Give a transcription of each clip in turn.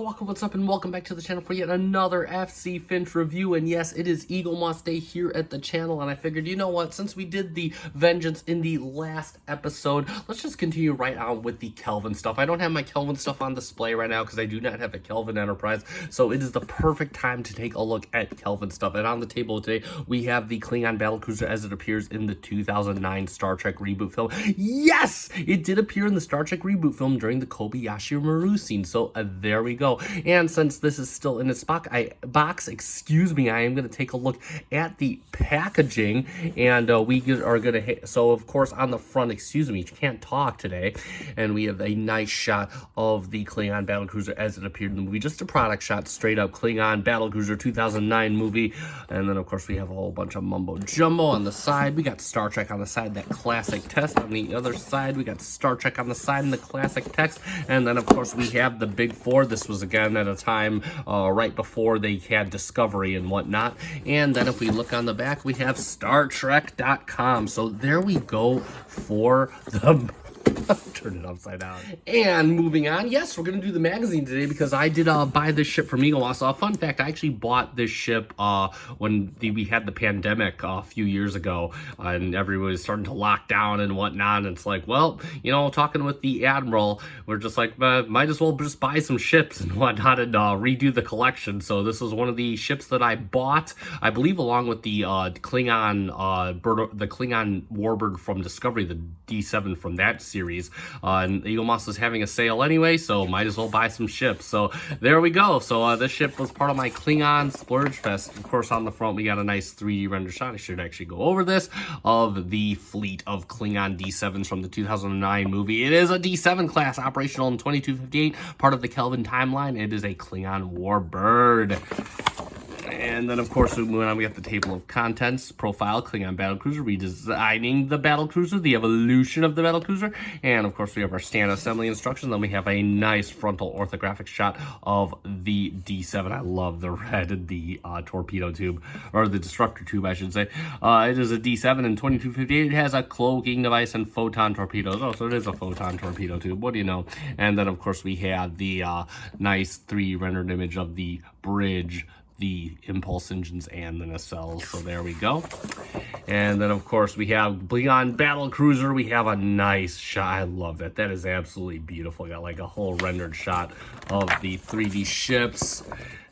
welcome, what's up, and welcome back to the channel for yet another FC Finch review. And yes, it is Eaglemoss Day here at the channel, and I figured, you know what, since we did the Vengeance in the last episode, let's just continue right on with the Kelvin stuff. I don't have my Kelvin stuff on display right now because I do not have a Kelvin Enterprise, so it is the perfect time to take a look at Kelvin stuff. And on the table today, we have the Klingon Battlecruiser as it appears in the 2009 Star Trek reboot film. Yes! It did appear in the Star Trek reboot film during the Kobayashi Maru scene, so there we go. And since this is still in its box, I am going to take a look at the packaging, and we are going to, so of course on the front, can't talk today, and we have a nice shot of the Klingon Battlecruiser as it appeared in the movie, just a product shot, straight up Klingon Battlecruiser 2009 movie. And then of course we have a whole bunch of mumbo jumbo on the side. We got Star Trek on the side, that classic text. On the other side, we got Star Trek on the side and the classic text. And then of course we have the big four. This was again at a time right before they had Discovery and whatnot. And then if we look on the back, we have StarTrek.com. So there we go for the turn it upside down. And moving on, yes, we're gonna do the magazine today because I did buy this ship from Eaglemoss. Fun fact, I actually bought this ship when we had the pandemic a few years ago, and everyone was starting to lock down and whatnot. And it's like, well, you know, talking with the Admiral, we're just like, might as well just buy some ships and whatnot and redo the collection. So this was one of the ships that I bought, I believe, along with the Klingon the Klingon Warbird from Discovery, the D7 from that series. And Eaglemoss is having a sale anyway, so might as well buy some ships. So there we go. So this ship was part of my Klingon Splurge Fest. Of course, on the front, we got a nice 3D render shot. I should actually go over this, of the fleet of Klingon D7s from the 2009 movie. It is a D7 class, operational in 2258, part of the Kelvin timeline. It is a Klingon Warbird. And then, of course, we move on. We have the table of contents, profile, Klingon Battlecruiser, redesigning the Battlecruiser, the evolution of the Battlecruiser, and, of course, we have our stand assembly instructions. Then we have a nice frontal orthographic shot of the D7. I love the red, the torpedo tube, or the destructor tube, I should say. It is a D7 in 2258. It has a cloaking device and photon torpedoes. Oh, so it is a photon torpedo tube. What do you know? And then, of course, we have the nice 3D rendered image of the bridge, the impulse engines, and the nacelles. So there we go. And then of course we have Klingon Battlecruiser. We have a nice shot. I love that. That is absolutely beautiful. Got like a whole rendered shot of the 3D ships.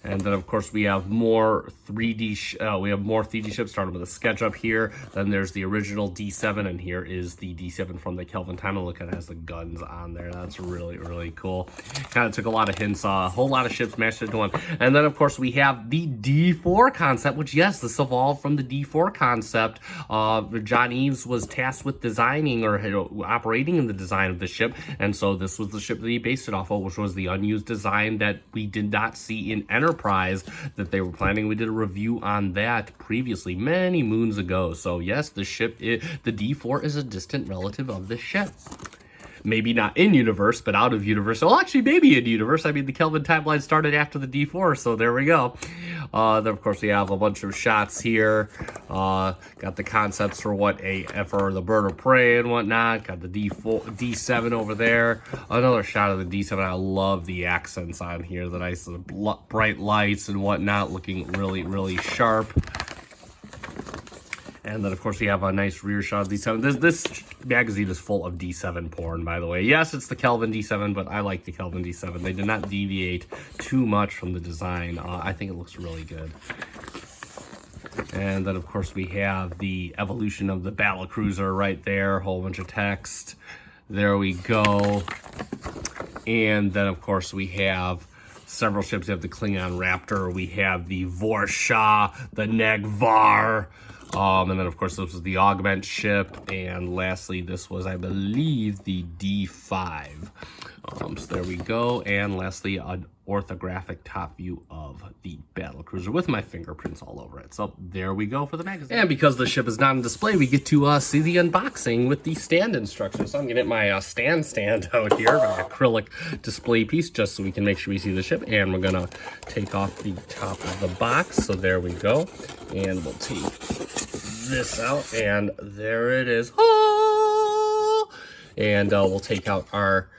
And then, of course, we have more 3D ships, starting with a sketch up here. Then there's the original D7, and here is the D7 from the Kelvin time. Look, it has the guns on there. That's really, really cool. Kind of took a lot of hints, a whole lot of ships mashed into one. And then, of course, we have the D4 concept, which, yes, this evolved from the D4 concept. John Eaves was tasked with designing or operating in the design of the ship, and so this was the ship that he based it off of, which was the unused design that we did not see in Enterprise that they were planning. We did a review on that previously, many moons ago. So yes, the D4 is a distant relative of the ship. Maybe not in universe, but out of universe. Well, actually, maybe in universe. I mean, the Kelvin timeline started after the D4, so there we go. Then, of course, we have a bunch of shots here. Got the concepts for for the bird of prey and whatnot. Got the D7 over there. Another shot of the D7. I love the accents on here. The nice bright lights and whatnot, looking really, really sharp. And then, of course, we have a nice rear shot of D7. This magazine is full of D7 porn, by the way. Yes, it's the Kelvin D7, but I like the Kelvin D7. They did not deviate too much from the design. I think it looks really good. And then, of course, we have the evolution of the Battlecruiser right there. A whole bunch of text. There we go. And then, of course, we have several ships. We have the Klingon Raptor. We have the Vorsha, the Negvar. And then, of course, this was the Augment ship. And lastly, this was, I believe, the D5. So there we go. And lastly, an orthographic top view of the Battlecruiser with my fingerprints all over it. So there we go for the magazine. And because the ship is not on display, we get to see the unboxing with the stand instructions. So I'm going to get my stand out here, my acrylic display piece, just so we can make sure we see the ship. And we're going to take off the top of the box. So there we go. And we'll take this out, and there it is. Oh! And we'll take out our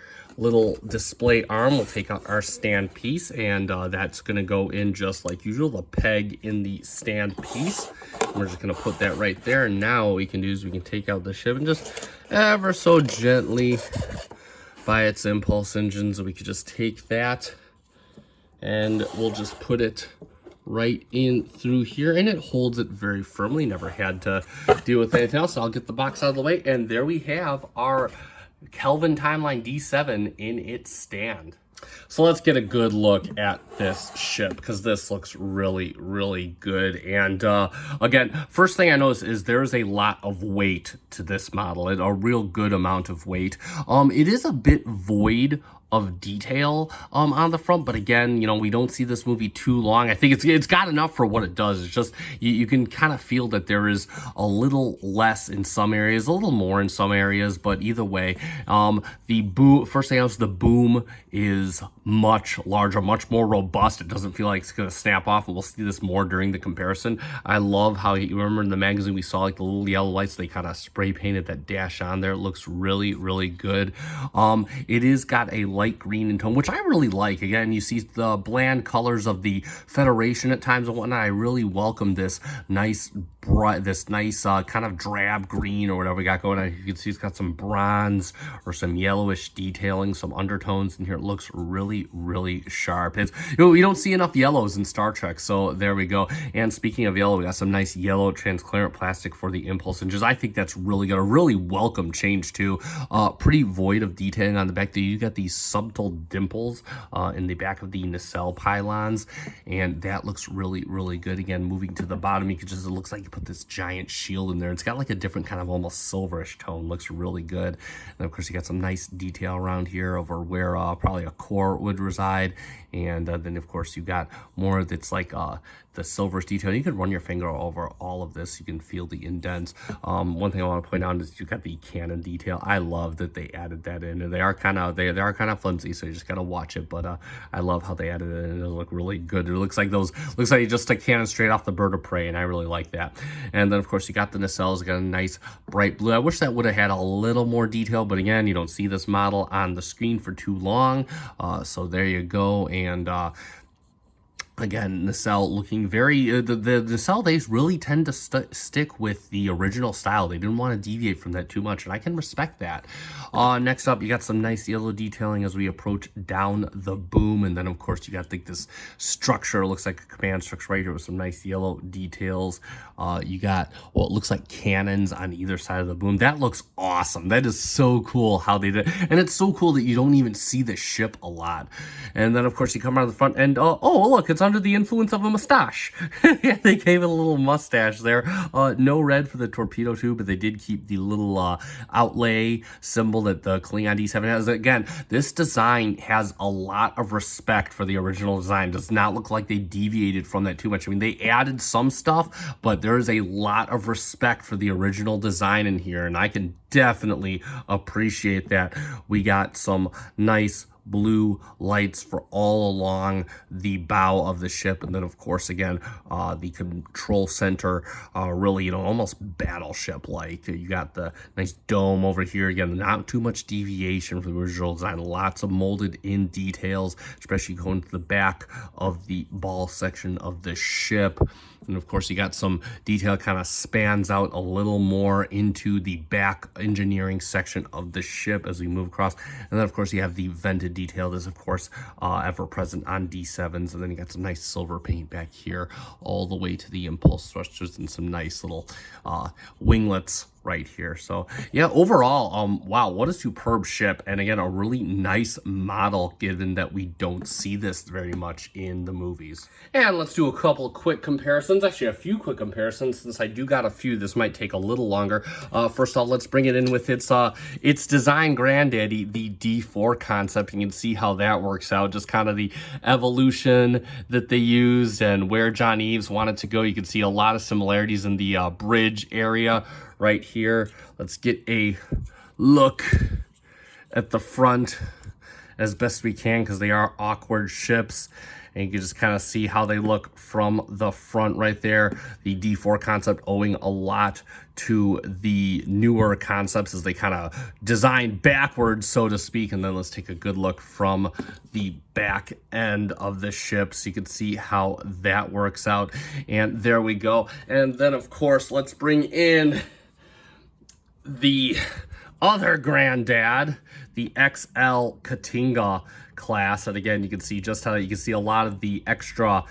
little display arm. We'll take out our stand piece, and that's going to go in just like usual, the peg in the stand piece. We're just going to put that right there, and now what we can do is we can take out the ship and just ever so gently by its impulse engines, we could just take that and we'll just put it right in through here, and it holds it very firmly. Never had to deal with anything else. So I'll get the box out of the way, and there we have our Kelvin Timeline D7 in its stand. So let's get a good look at this ship, because this looks really, really good. And again, first thing I noticed is there's a lot of weight to this model, a real good amount of weight. It is a bit void of detail on the front, but again, you know, we don't see this movie too long. I think it's got enough for what it does. It's just you can kind of feel that there is a little less in some areas, a little more in some areas, but either way, the boom, first thing else, the boom is much larger, much more robust. It doesn't feel like it's gonna snap off, and we'll see this more during the comparison. I love how, you remember in the magazine we saw like the little yellow lights, they kind of spray painted that dash on there. It looks really, really good. It is got a light green in tone, which I really like. Again, you see the bland colors of the Federation at times and whatnot. I really welcome this nice bright, kind of drab green or whatever we got going on. You can see it's got some bronze or some yellowish detailing, some undertones in here. It looks really, really sharp. It's, you know, we don't see enough yellows in Star Trek, so there we go. And speaking of yellow, we got some nice yellow transparent plastic for the impulse engines. I think that's really good. A really welcome change too. Pretty void of detailing on the back there. You got these subtle dimples in the back of the nacelle pylons, and that looks really, really good. Again, moving to the bottom, you can just, it looks like you put this giant shield in there. It's got like a different kind of almost silverish tone. Looks really good. And of course, you got some nice detail around here over where probably a core would reside. And then of course you got more that's like the silverish detail. You can run your finger over all of this. You can feel the indents. One thing I want to point out is you got the cannon detail. I love that they added that in. And they are kind of flimsy, so you just gotta watch it. But I love how they added it in. It look really good. It looks like you just took cannon straight off the Bird of Prey, and I really like that. And then of course you got the nacelles. You got a nice bright blue. I wish that would have had a little more detail, but again, you don't see this model on the screen for too long. So there you go. And again, nacelle looking very, the nacelle days really tend to stick with the original style. They didn't want to deviate from that too much, and I can respect that. Next up, you got some nice yellow detailing as we approach down the boom, and then of course you got like this structure. It looks like a command structure right here with some nice yellow details. You got what looks like cannons on either side of the boom. That looks awesome. That is so cool how they did, and it's so cool that you don't even see the ship a lot. And then of course you come around the front, and oh look, it's under the influence of a mustache. Yeah, they gave it a little mustache there. No red for the torpedo tube, but they did keep the little outlay symbol that the Klingon D7 has. Again, this design has a lot of respect for the original design. Does not look like they deviated from that too much. I mean, they added some stuff, but there is a lot of respect for the original design in here, and I can definitely appreciate that. We got some nice blue lights for all along the bow of the ship, and then of course again the control center, really, you know, almost battleship like. You got the nice dome over here. Again, not too much deviation from the original design. Lots of molded in details, especially going to the back of the ball section of the ship. And of course you got some detail kind of spans out a little more into the back engineering section of the ship as we move across. And then of course you have the vented detail. This of course ever present on D7s. And then you got some nice silver paint back here all the way to the impulse thrusters and some nice little winglets right here. So yeah, overall, wow, what a superb ship. And again, a really nice model, given that we don't see this very much in the movies. And let's do a couple quick comparisons. Actually, a few quick comparisons, since I do got a few. This might take a little longer. First of all, let's bring it in with its design granddaddy, the D4 concept. You can see how that works out, just kind of the evolution that they used and where John Eaves wanted to go. You can see a lot of similarities in the bridge area right here. Let's get a look at the front as best we can, because they are awkward ships. and you can just kind of see how they look from the front right there. The D4 concept owing a lot to the newer concepts as they kind of design backwards, so to speak. And then let's take a good look from the back end of the ship so you can see how that works out. And there we go. And then of course, let's bring in the other granddad, the XL Katinga class. And again, you can see just how you can see a lot of the extra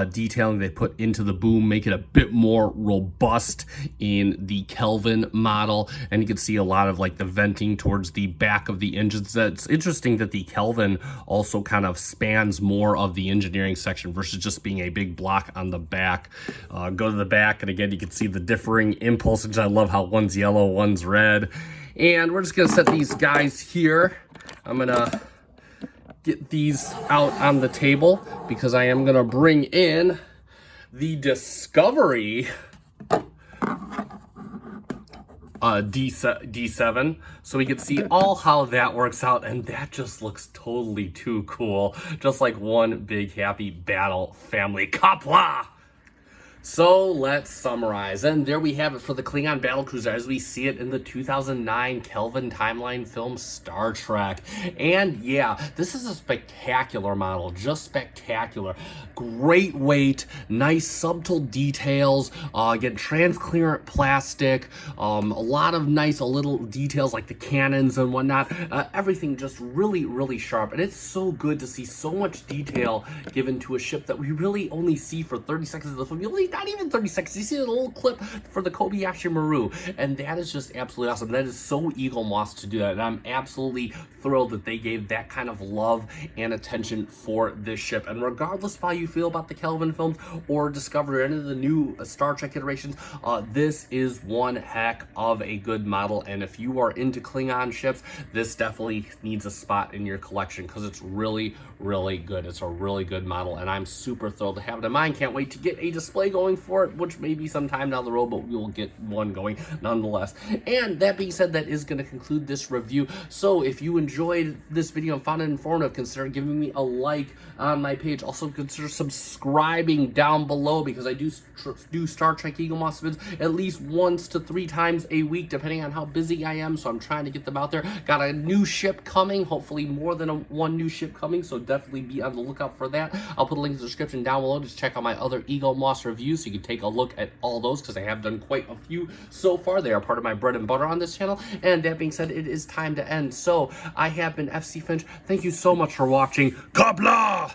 detailing they put into the boom, make it a bit more robust in the Kelvin model. And you can see a lot of like the venting towards the back of the engines. That's interesting that the Kelvin also kind of spans more of the engineering section versus just being a big block on the back. Go to the back, and again, you can see the differing impulses. I love how one's yellow, one's red. And we're just gonna set these guys here. I'm gonna get these out on the table because I am gonna bring in the Discovery D7 so we can see all how that works out, and that just looks totally too cool. Just like one big happy battle family. Kapla! So let's summarize, and there we have it for the Klingon Battlecruiser as we see it in the 2009 Kelvin timeline film Star Trek. And yeah, this is a spectacular model, just spectacular. Great weight, nice subtle details, again, transparent plastic, a lot of nice little details like the cannons and whatnot. Everything just really, really sharp, and it's so good to see so much detail given to a ship that we really only see for 30 seconds of the film. Not even 30 seconds. You see a little clip for the Kobayashi Maru, and that is just absolutely awesome. That is so Eaglemoss to do that, and I'm absolutely thrilled that they gave that kind of love and attention for this ship. And regardless of how you feel about the Kelvin films or Discovery or any of the new Star Trek iterations, this is one heck of a good model. And if you are into Klingon ships, this definitely needs a spot in your collection because it's really, really good. It's a really good model, and I'm super thrilled to have it in mind. Can't wait to get a display going for it, which may be sometime down the road, but we will get one going nonetheless. And that being said, that is going to conclude this review. So if you enjoyed this video and found it informative, consider giving me a like on my page. Also consider subscribing down below because I do Star Trek Eaglemoss vids at least once to 3 times a week, depending on how busy I am. So I'm trying to get them out there. Got a new ship coming, hopefully more than one new ship coming, so definitely be on the lookout for that. I'll put a link in the description down below to check out my other Eaglemoss reviews, so you can take a look at all those because I have done quite a few so far. They are part of my bread and butter on this channel. And that being said, it is time to end. So I have been FC Finch. Thank you so much for watching. Kabla!